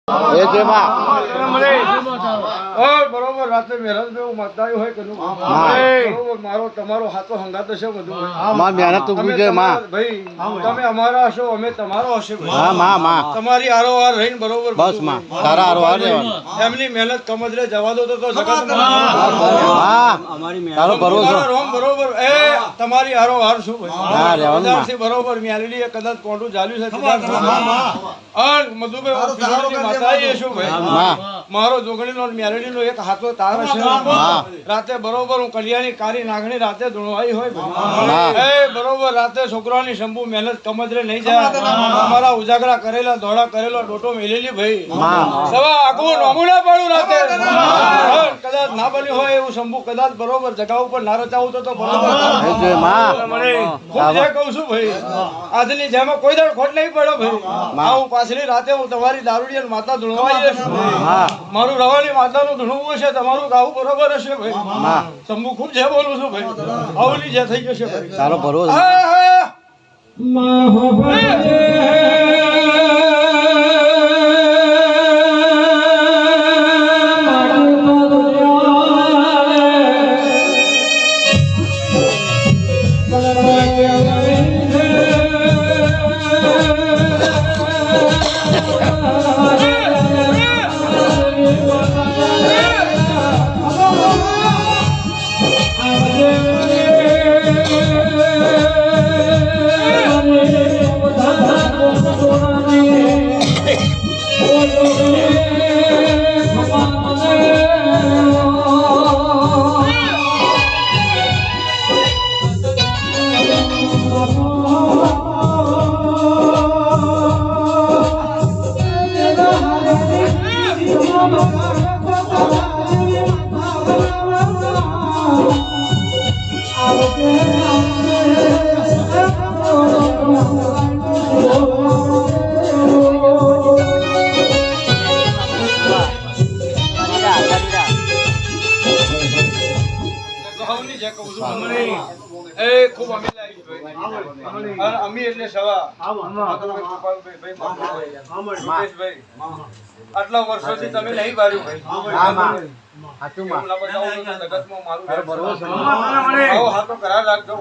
એ જે માં બરોબર રાતે મહેનત મેં મતદાયું હોય કનું બરોબર મારો તમારો હાથો હંગાત હશે બધું માં મહેનત તો ગુજે માં ભાઈ તમે અમારા હશો અમે તમારો હશે હા માં માં તમારી આરોવાર રહીને બરોબર બસ માં તારા આરોવાર રહેવાનું એમની મહેનત કમજરે જવા દો તો જગત હા તારો ભરોસો રોમ બરોબર એ તમારી આરોવાર શું હા રહેવાનું ભાઈ બરોબર મ્યાલડી કદાચ કોટું ચાલ્યું છે અને મધુભાઈ માતાએ શું ભાઈ મારો જોગણીનો મ્યાલડીનો એક હાથો તાર છે રાતે બરોબર હું કલિયાની કારી નાગણી રાતે ધૂણવાઈ હોય એ બરોબર રાતે છોકરાની શંભુ મહેનત કમજરે નહીં જાય અમારા ઉજાગરા કરેલા દોડા કરેલો ડોટો મેલેલી ભાઈ સવા આખું નમૂના પાડું રાતે કદાચ ના બન્યું હોય એવું શંભુ કદાચ બરોબર જગા ઉપર ના રચાવું તો બરોબર હું જે કહું છું ભાઈ આજની જેમાં કોઈ દાડ ખોટ નહીં પડે ભાઈ હું પાછલી રાતે હું તમારી દારૂડિયા માતા ધૂણવાઈ જશે મારું રવાની માતાનું ધૂણવું છે તમારું ગાવું બરોબર હશે ભાઈ શંભુ ખૂબ જે બોલું છું ભાઈ આવલી જે થઈ જશે ભાઈ તારો ભરોસો આટલા વર્ષોથી તમે નહીં બાર્યું ભાઈ કરાર રાખજો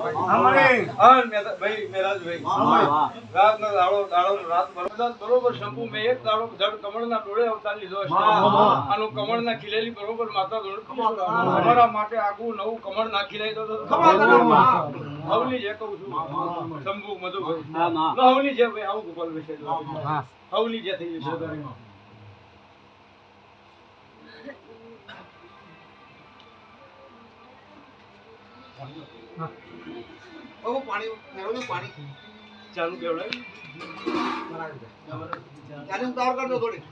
બરોબર શંભુ મેં એક દાડો જડ કમળના ડોળે અવતાર લીધો છે આનું કમળના ખીલેલી બરોબર માતા તમારા માટે આગું નવું કમળ નાખી લઈ દો હવલી જે કહું છું શંભુ મધુભાઈ હવલી જે ભાઈ આવું ગોપાલ વિશે હવલી જે થઈ જશે પાણી ચાલુ કેવડાય ચાલુ તાર કરજો થોડી